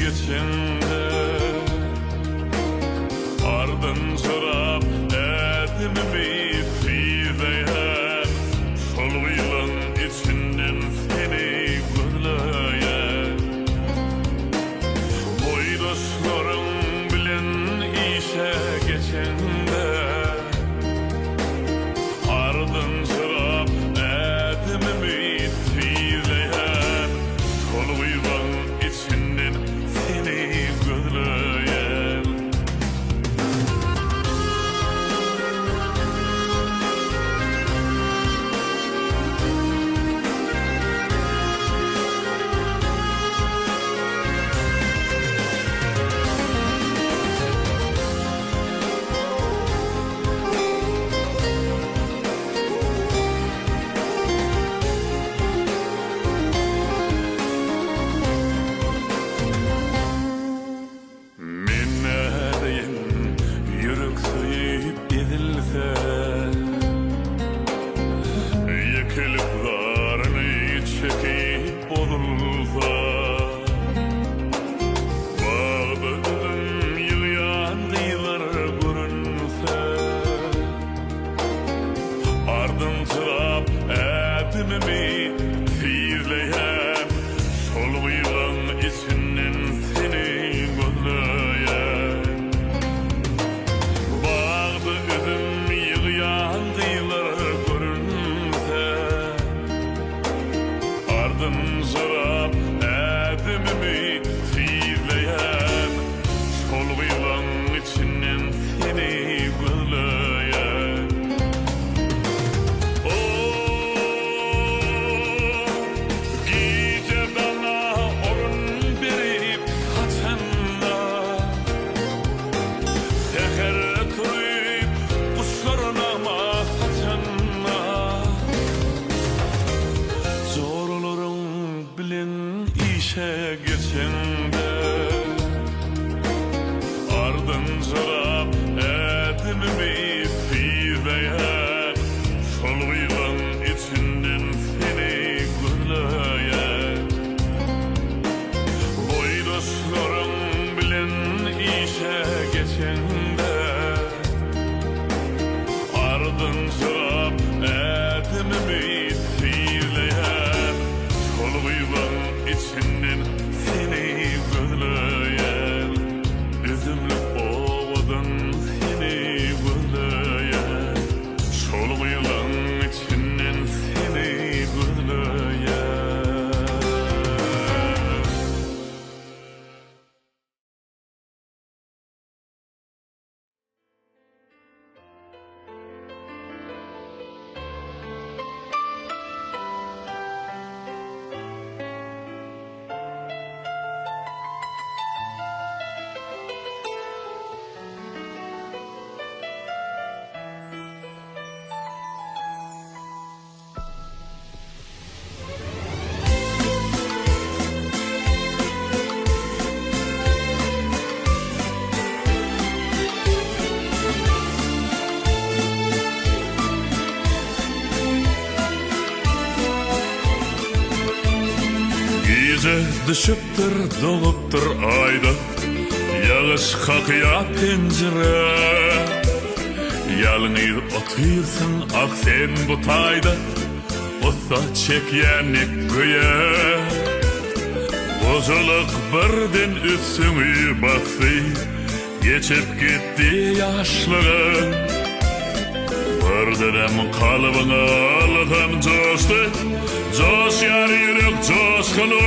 geçende ardın sorap edimimi fiileyen sol yılın içinden seni gözleyen boydoslarım bilen işe geçende ardın sorap edimimi fiileyen sol yılın içinden seni gözleyen yürek sıyıp edilse yekilip zarını çekip olursa bağdım yılyan dıylar görünse ardın sırap edimimi fiirleyen sol bıyığın içinden seni gözleyen bağdı üzüm yığıyan dıylar görünse ardın sırap edimimi fiirleyen sol bıyığın içinden seni gözleyen gece bana orun berip kaçanda seher turip kuşlarına kaçanda zorluğun bilen işe geçende ardın sorap edimimi fiirleyen sol yılın içinden seni gözleyen boydoslarım bilen işe geçende ardın sorap edimimi fiirleyen sol yılın içinden seni gözleyen üzümlük ovadan seni gözleyen sol yılın içinden seni gözleyen gece düşüptür doluptur ayda yağış kakıya pencere yalnız otuyorsun ak sen bu tayda osa çekyenik göğe bozuluk birden üstüme baktı geçip gitti yaşlığın birden kalbına aldım coştu coş yar yürek coşkunun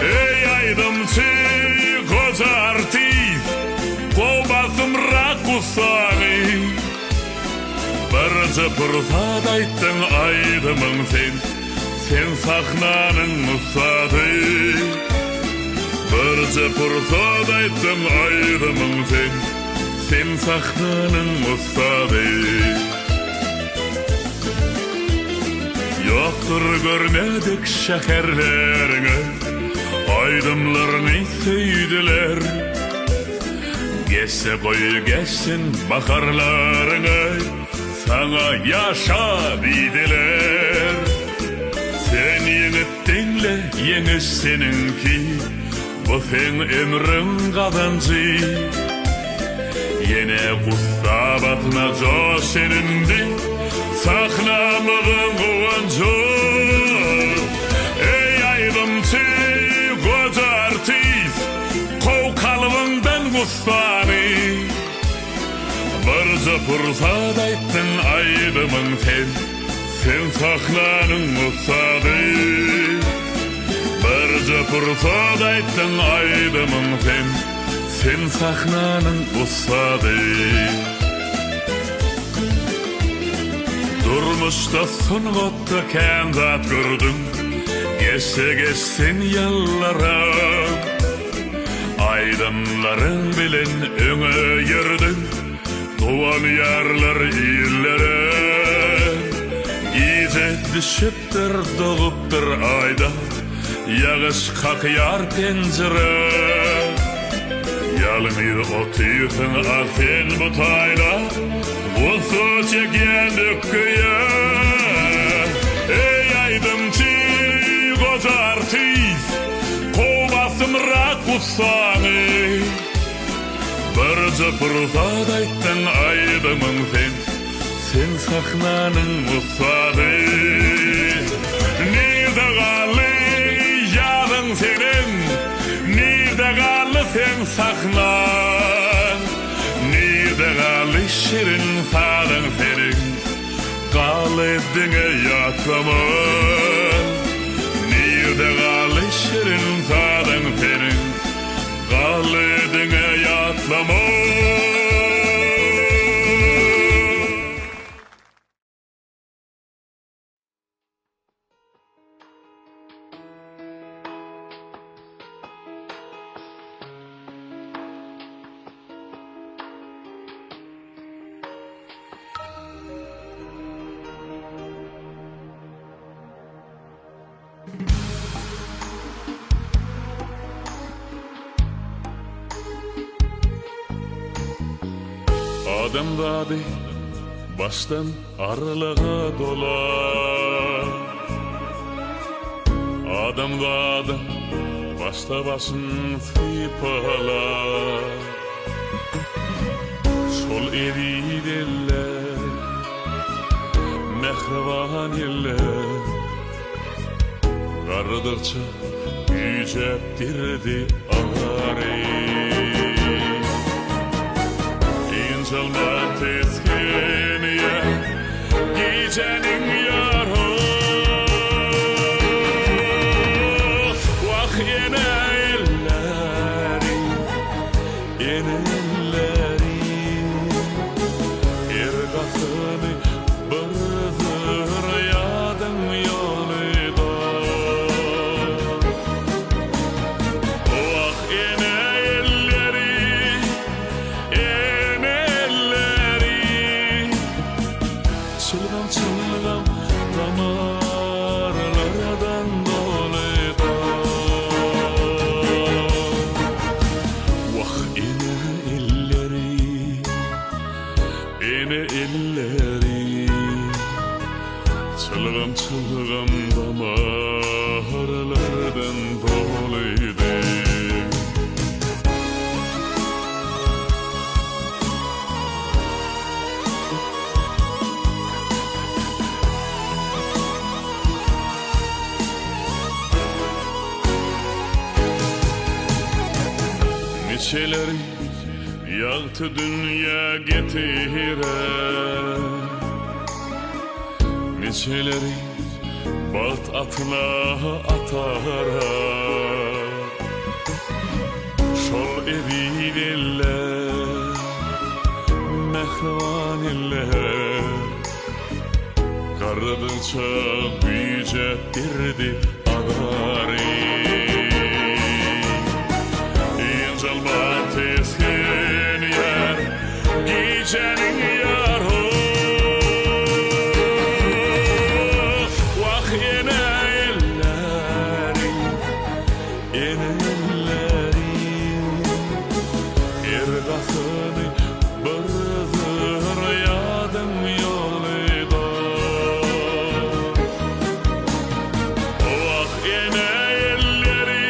ey aydım çiğ kozartı kovbasım rakusanı bir cıpırsat ayttın aydımın sen sahnanın musadı bir cıpırsat ayttın aydımın sen sahnanın musadı yoktur görmedik şekerlerini aydımlarını söydüler geçse koyu geçsin bakarlarını sana yaşa dediler sen yenip dinle yeni seninki bu sen ömrün kazancı. Yine kustabatına jo senindi, saklamığın kuvancı. Ey aydımçı koca artist, kov kalbından kustanı. Barca pursat ayttın aydımın sen sahnanın ustadı. Barca pursat ayttın aydımın sen sahnanın ustadı. Durmuşta son gotta kenzat gördüm, geçse geçsin yıllara. Aydımların bilen öňe yürüdüm, doğan yarlar iyillere. Gize düşüptür doğuptur ayda, yağış kakıyar pencere. Yalnız otuyutun alten bu tayla, olsa çeken dökküye. Ey aydımçı koca artist, kovasım rak ustanı. Barca pursat ayttın aydımın sen sahnanın ustadı. Nirde galy ýazyn senin, nirde galy sen sahnan, nirde galy şirin sadın senin, galy diňe ýatlaman. Nirde galy şirin sadın senin, galy diňe ýatlaman. Adam vadi baştan arlığa dolar. Adam vadi başta başın sipalar. Şol eridirler, mehriban eller. Gardıkça yüceptirdi ağrı. İncelme teskeniye gecenin yarı. Vah yine elleri, yine elleri. Ergasını bırdır yadın yolida. Vah yine elleri, çılgam damarlardan dolayda. Vah ene elleri, çılgam damarlardan dolayda. Neçeleri yağtı dünya getiren, neçeleri bat atına atara. Şol eridirler, mehriban eller. Gardıkça büyüceptirdi ağrı. İncelme teskeniye gecenin yarı. Vah yine elleri, ergasını bırdır yadın yolida. Vah yine elleri,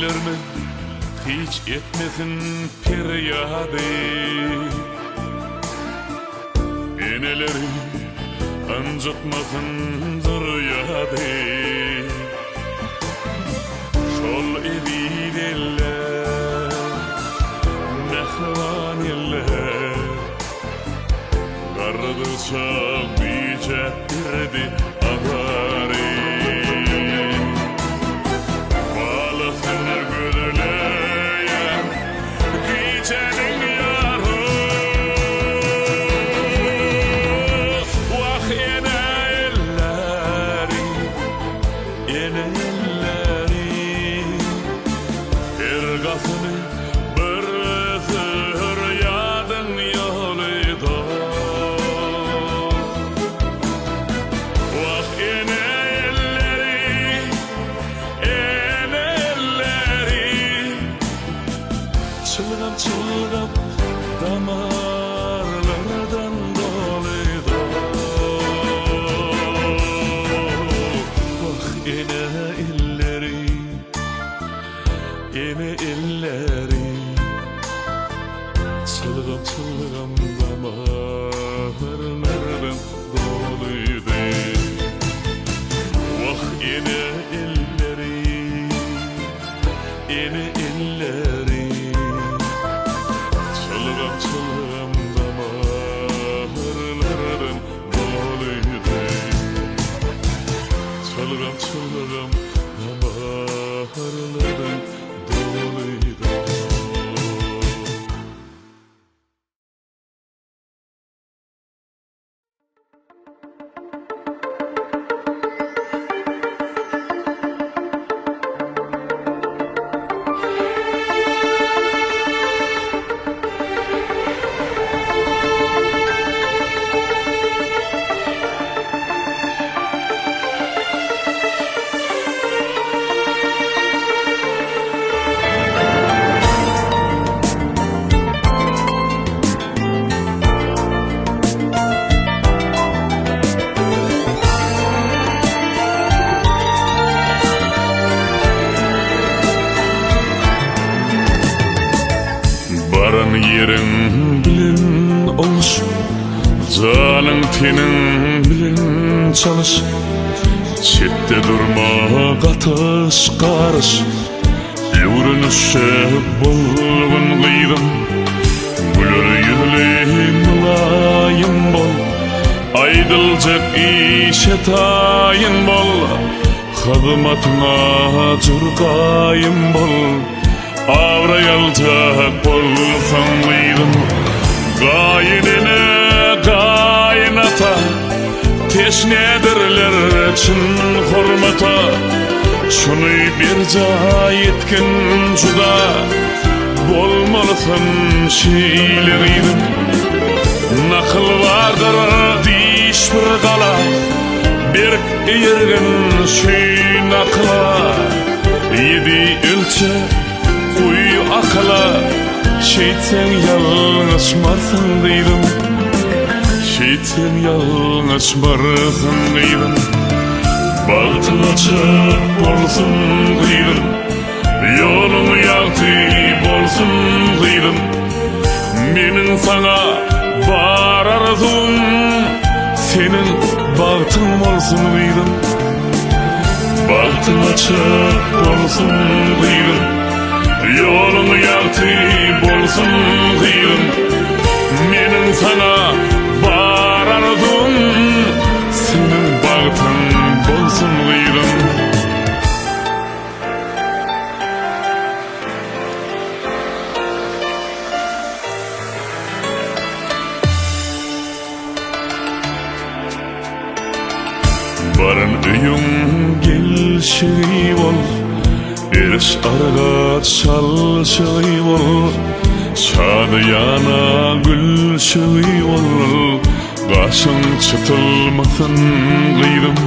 eylermen hiç etmesin feryadı. Enelerim anjatmasın zaryadı. Şol edil eller, mehvan eller, gardıça biçettirdi ağarı. Balısını güdüleyen gecenin yarı. Vah ene elleri, ene elleri, ergasını bir zır yadın yolida. Vah ene elleri, ene elleri, çılgam çılgam damarlardan doluydu. Vah ene elleri, ene elleri, çılgam çılgam damarlardan doluydu. Vah ene elleri, ene elleri, çılgam çılgam damarlardan doluydu. Çılgam çılgam damarlardan doluydu. Baran yerin bilin oluş, canın tenin bilin çalış. Çette durma katış karış, yürünüşe bolgun kıydın. Gülür yüzlü mülayim bol, aydılacak işe tayin bol. Hızmatına cırgayım bol, avrayalacak bolsan kıydın. Gayinine gayinata, teşnedirler çın hurmata. Şunu bir etkin juda, bolmalısın şeyleriydim. Nakıl vardır diş bir kala, bir yergen şey nakla. Yedi ölçe uy akla, şeytan yalnız marsın deydim. Şeytan yalnız marsın deydim. Baktın açık bolsun kıydım, yolun yaktı bolsun kıydım. Menin sana var arzum, senin baktın bolsun kıydım. Baktın açık bolsun kıydım, yolun yaktı bolsun kıydım. Menin sana var arzum, senin baktın bolsun kıydım. Baran öyün gelşi bol, eriş araga çalşı bol. Şadıyana gülşi bol, kaşın çıtılmasın kıydım.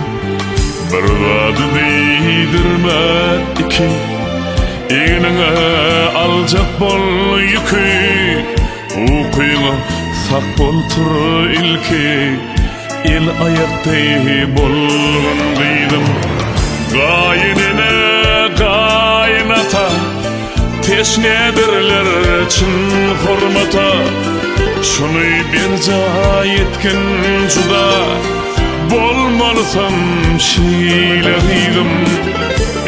Bir vadı değdirme iki, eğnine alacak bol yükü. Ukuyuna sak bol tur ilki, el ayaktay bolgun kıydım. Gayinine gayinata, Eşnedirler çın hormata, şunu bir etken juda. Bolmalısam şiyleydim,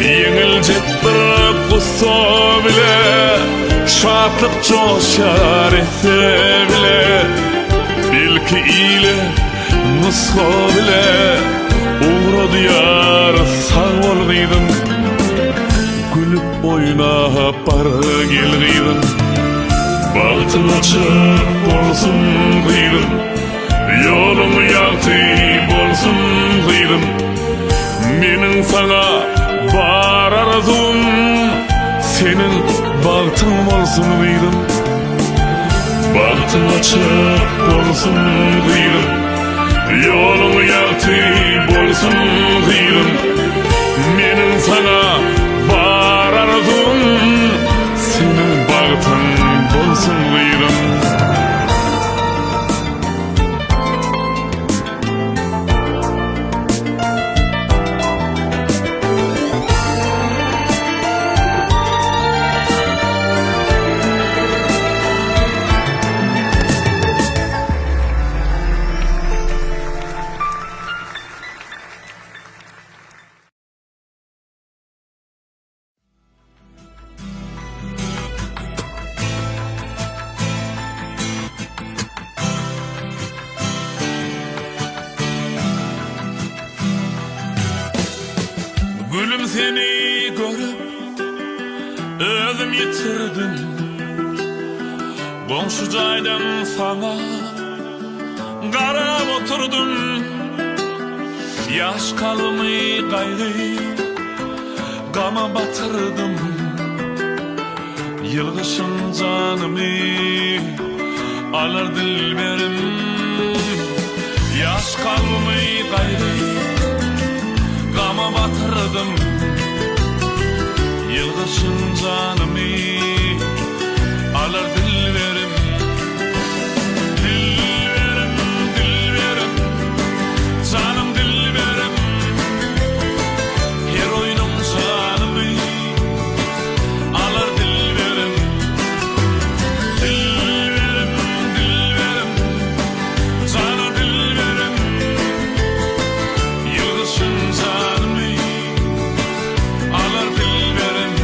yeňiljek bir gussa bile, şatlyk joşar etse bile, belki ile nusxa bile, uğra diyar sağ bolgydım. Gülüp oynap bar gelgydim, bagtyň açyk bolsun gyýdym. Yolum ýagty bolsun gyýdym. Meniň sana bar arzum, senin bagtyň bolsun gyýdym. Bagtyň açyk bolsun gyýdym. Yolum ýagty bolsun gyýdym. Meniň sana bar arzum, senin bagtyň bolsun gyýdym. Gülüm seni görüp özüm yitirdim. Komşu jaydan sana qarap oturdum. Yaş kalmay gaýry gama batırdım. Yılgışın canımı alar dilberim. Yaş kalmay gaýry gama batırdım. Yılgışın canımı alar dilberim. Dilberim, dilberim, canım dilberim. Her oyunum canımı alar dilberim. Dilberim, dilberim, canım dilberim. Yılgışın canımı alar dilberim.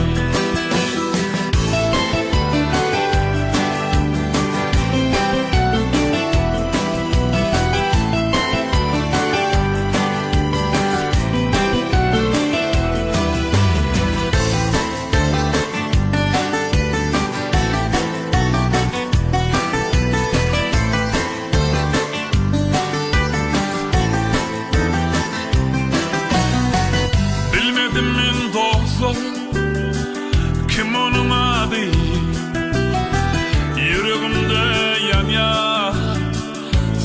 Bilmedim men dostlar, kim onun adı? Yüreğimde yanýar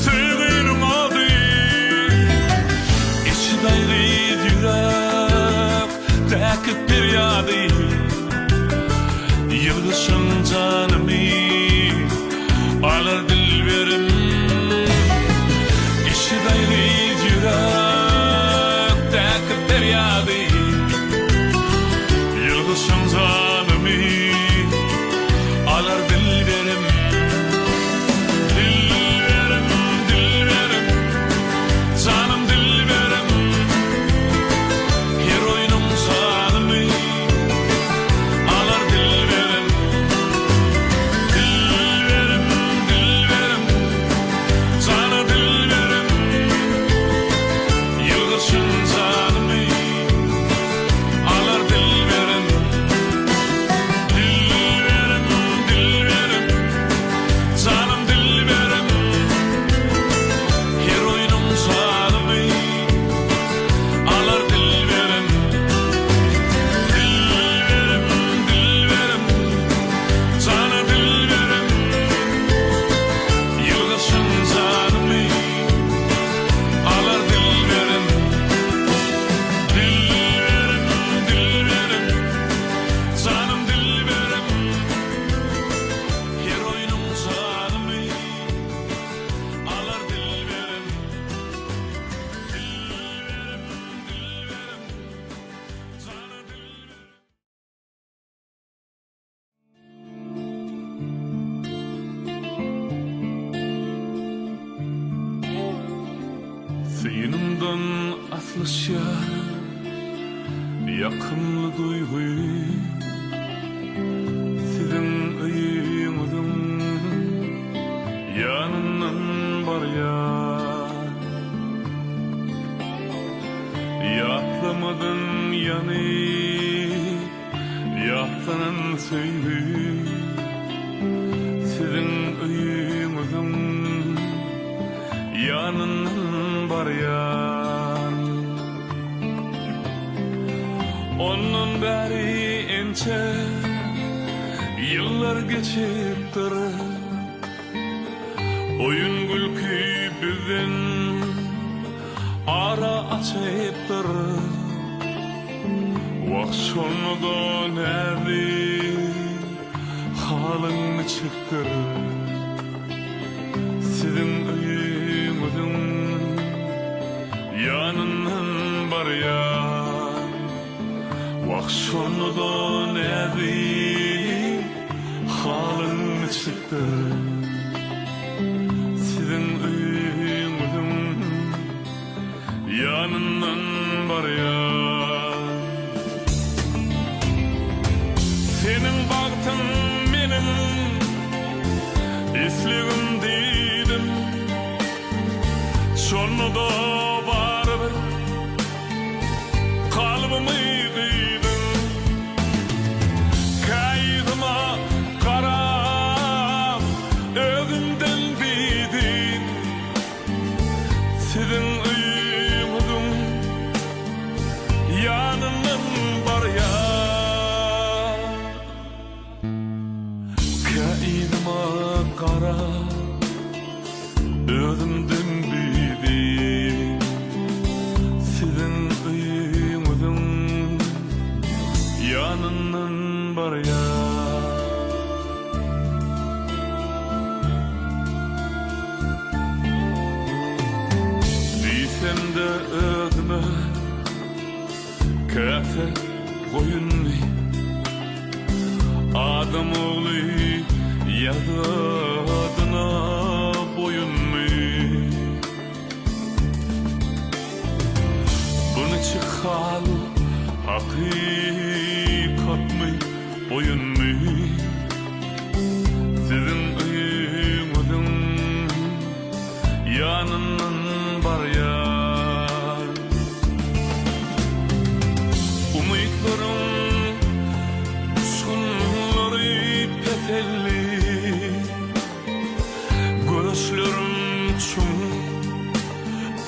sevgilim adı. İçi daýry yürek täkip bir ýady. Yılgışın canımı alar dilberim. İçi daýry yürek täkip bir ýady. Yılgışın canımı alar dilberim. Dilberim, dilberim, canım dilberim. Her oyunum canımı alar dilberim. Dilberim, dilberim, canım dilberim. Yılgışın canımı Yanımdan atlaşar yakınlı duyguyu sizin ıyığınızın yanından var ya. Yatlamadan yanı yatlanan söylü sizin ıyığınızın yanından var ya. Onun beri ence yıllar geçiptir, oyun gülkü bizden ara açıptır. Vakşonda nerede halın çıktır, sizin ıyığınızın yanından var ya. Vakşonda nerede halın çıktı, sizin ıyığınızın yanından var ya. Senin baktın benim isligim dedim, sonunda baribir kalbimi kıydın. Kaydıma karab özümden bidin, sizin ıyığınızın yanından var ya. Kaydıma karab özümden bidin, sizin ıyığınızın yanından var ya. Diysem de özüme kete koyun, adam oğlu yadına boyun mu? Bunu çıkal hakikat mı, oyun mu? Sizin ıyığınızın yanından var ya. Umutlarım sonları petelli, gözlerim çum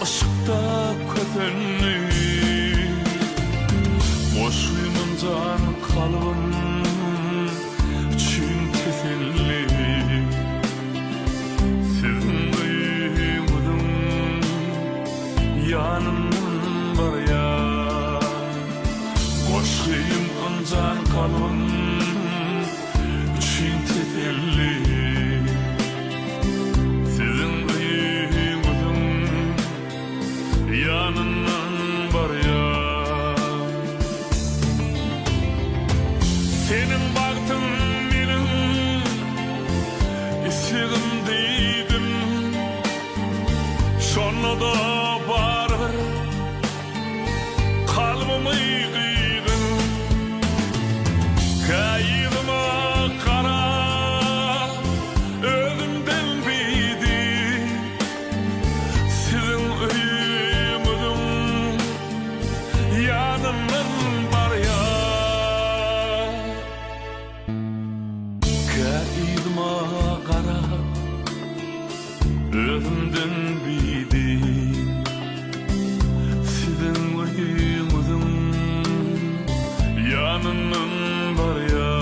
ışıkta kötenli. Boşluğumun can kalbim çün teselli, sizin ıyığınızın yanından var ya. Boşluğumun can kalbim çün teselli, sizin ıyığınızın yanından var ya. Senin baktın benim isligim dedim, sonra da baribir kalbimi kıydın. Kaydıma kara özümden bidin, sizin ıyığınızın yanından var ya. Kaydıma kara özümden bidin, sizin ıyığınızın yanından var ya.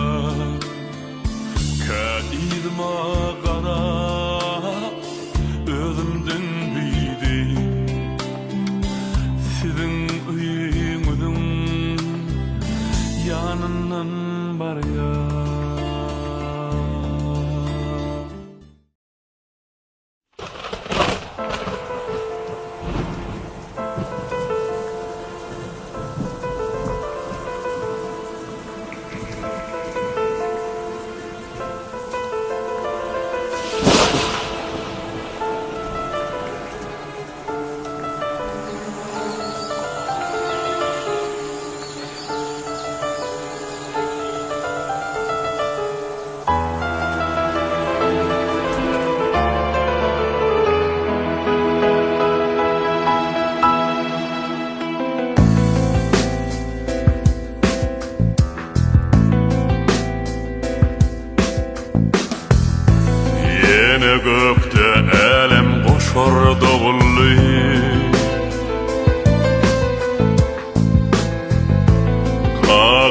Kaydıma kara özümden bidin, sizin ıyığınızın yanından var ya.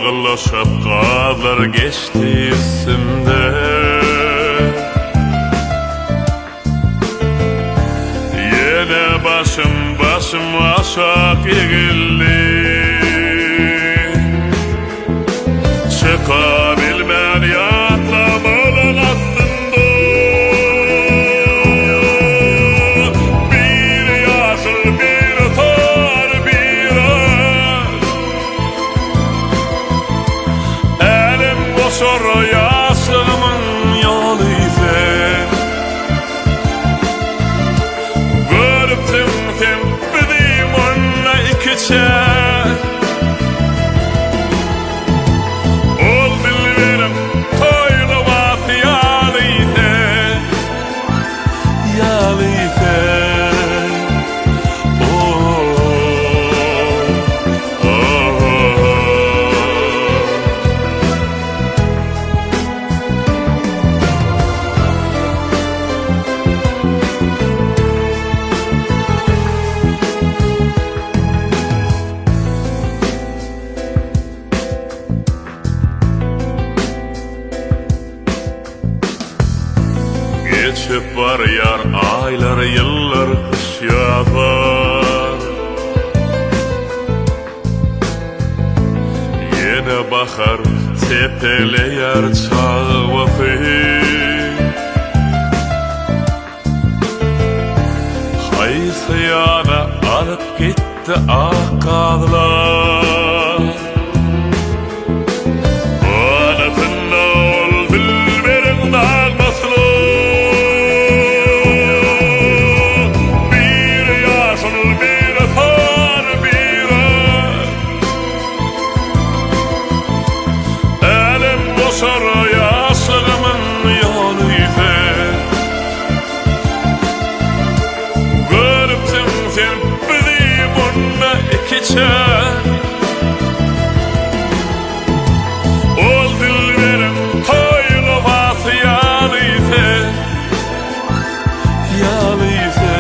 Ağlaşıp qadlar geçti isimde. Yine başım aşak egildi. Çıkabilmen yatlamalın aslında. Bir yaşıl bir tar bir aşk. Elim boşar yaşlığımın yolu ise. Görüptüm sen bizim onunla ikiçe. Geçip var yar aylar yıllar kış yağar. Yine bakar tepeleyer çağ vakit. Haysı yana alıp gitti akadlar. Ol dilberim toylu vası yalı ise. Yalı ise.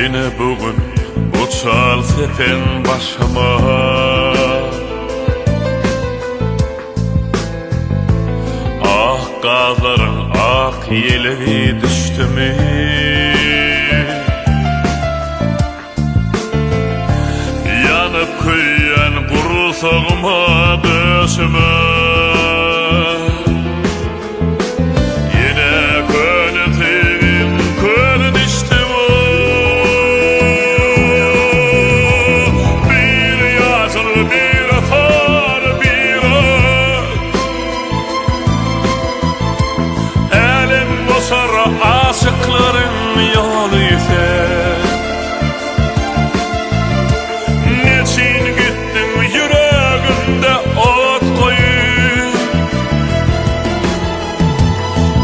Yine bugün uçal sepen başıma. Ah qazların ak yeleği düştü mü? Yanıp kuyyan kurusağıma döşüme. Aşıkların yolu ise. Neçin gittin yüreğimde ot koyup.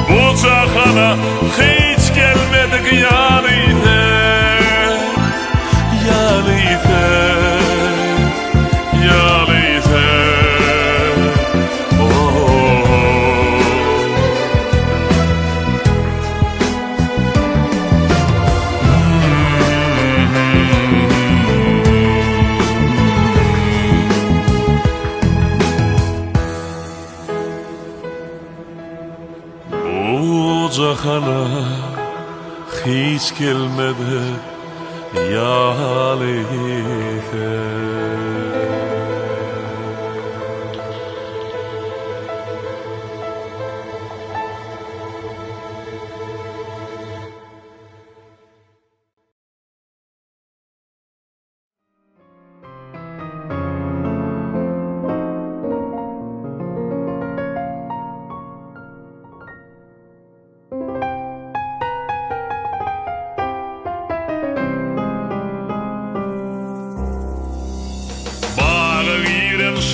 Bu cahana hiç gelmedik yar ise. Yar ise. Yar ise. Cahana hiç gelmedi yalite.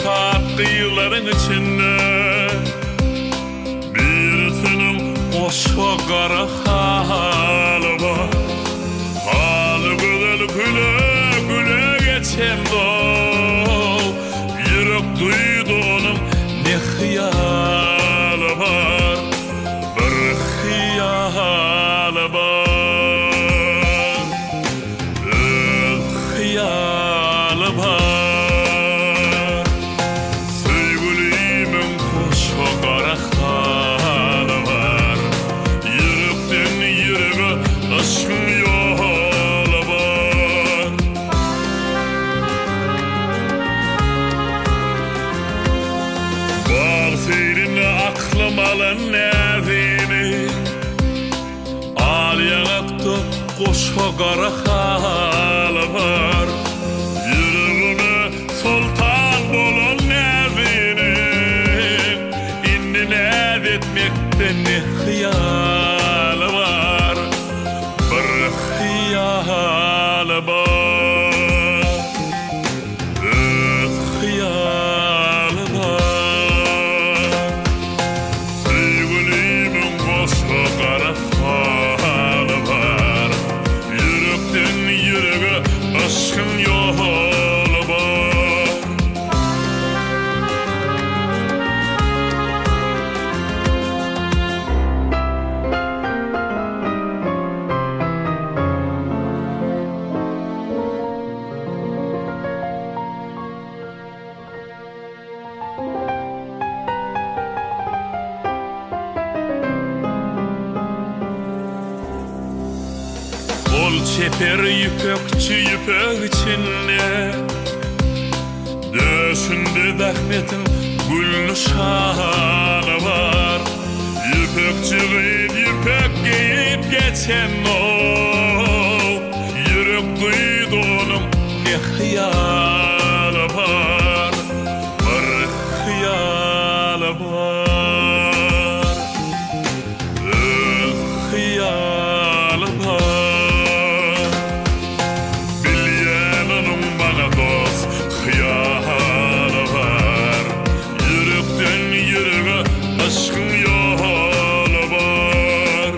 Şat kıyıların içinde bir koşa qara halı var. Halı güzel güle güle geçen dol, yürek duydu onun Ne hıyalı var, bir hıyalı var, hıyalı var. Sevgilimin Koşa qara halı var. yürekten yüreğe aşkın yolu var. Var seyrine aklım alan nevini, Al yanakta koşa qara halı var. yüreğime sultan bolan nevini. İndi nәd etmekte ne hıyalı var, Bir hıyalı var, hıyalı var. sevgilimin koşa qara halı var. Yürekten yüreğe aşkın yolu var. Ol çeper yüpekçi yüpek içinde, döşünde Ahmet'in gül nişanı var. Yüpekçi giyip yüpek giyip geçen o, yürek duydu onun Ne hıyalı var, bir hıyalı var, hıyalı var. bilyen onun bana dost hıyalı var. Yürekten yüreğe aşkın yolu var.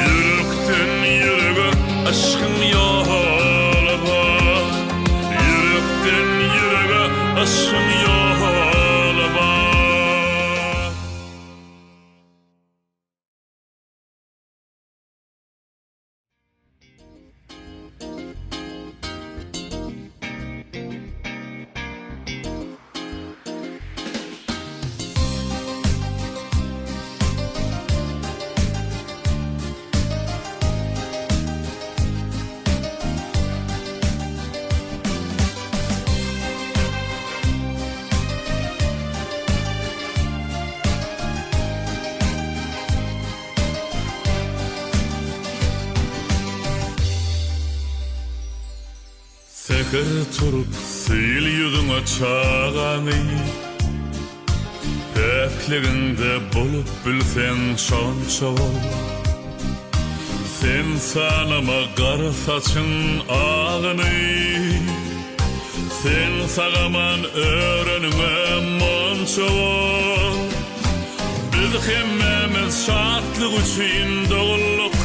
Yürekten yüreğe Aşkın yolu var, yürekten yüreğe aşkın yolu var. Sekir turup sil yüzüne çağanı, pekliginde bulup bilsen şonça ol. Sen sanama qara saçın ağını, sen sağaman öğrenime monça ol. Biz hemmemiz şartlık üçün doğulluk,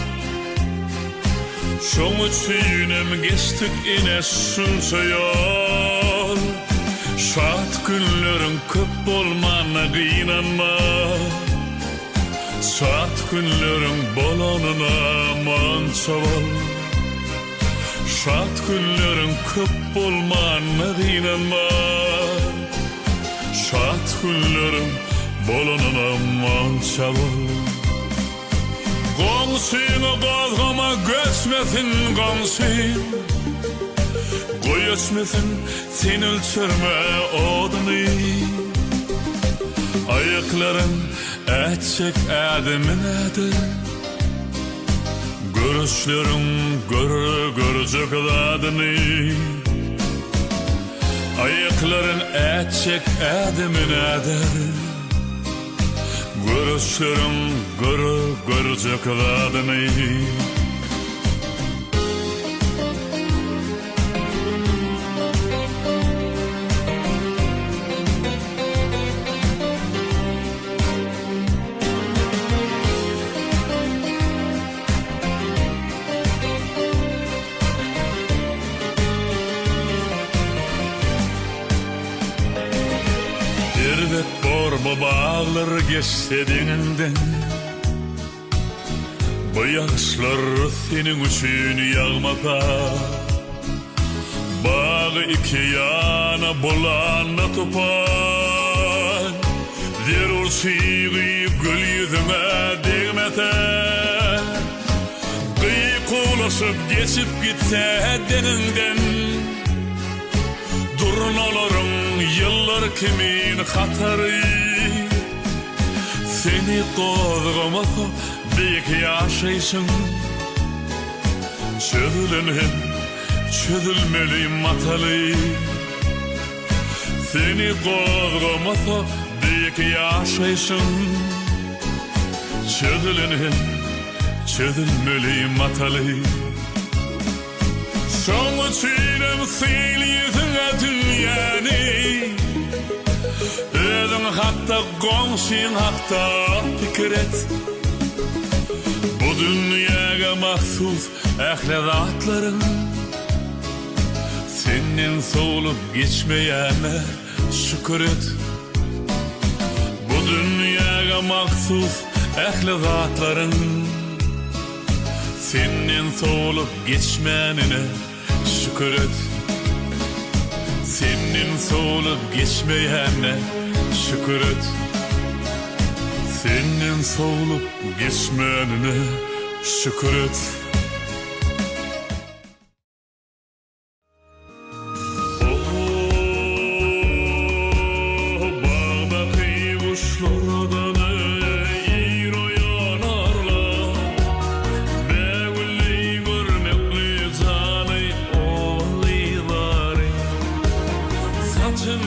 şoň üçinem geçtik ine şunça yol. Şat günlerin köp bolmana gynanma, şat günlerin bolanına mança ol. Şat günlerin köp bolmana gynanma, şat günlerin bolanına mança ol. Gomsini gazgama göçmesin gomsin, göçmesin sen ölçürme odunu. Ayakların etçek ademinedir, görüşlerin görecek adını. Ayakların etçek ademinedir, görüşlerim görecek adını. Elbet borba bağlar geçse deninden. Bu yağışlar senin üçün yağmapa. Bağı iki yana bulana tupan. Der ol şiiri gül yüzüne değmete. Kıykulaşıp geçip gitse deninden. Durnaların yıllar kimin hatarı. Seni kozgamasa büyük yaşaysın. Çözülen çözülmeli matalı. Seni kozgamasa büyük yaşaysın. Çözülen çözülmeli matalı. Son çiğnem sil yüzüne dünyanı. Özün hatta komşun hatta fikir et. Bu dünyaya mahsus ehli zatların. Senin solup geçmeyene şükür et. Bu dünyaya mahsus ehli zatların. Senin solup geçmenine şükür et. Senin solup geçmeyene şükür et. Senin solup geçmenine şükür et. Bağdaki kuşlardan iyi oyanarlar. Begülli görmekli canı olaylar. Saçın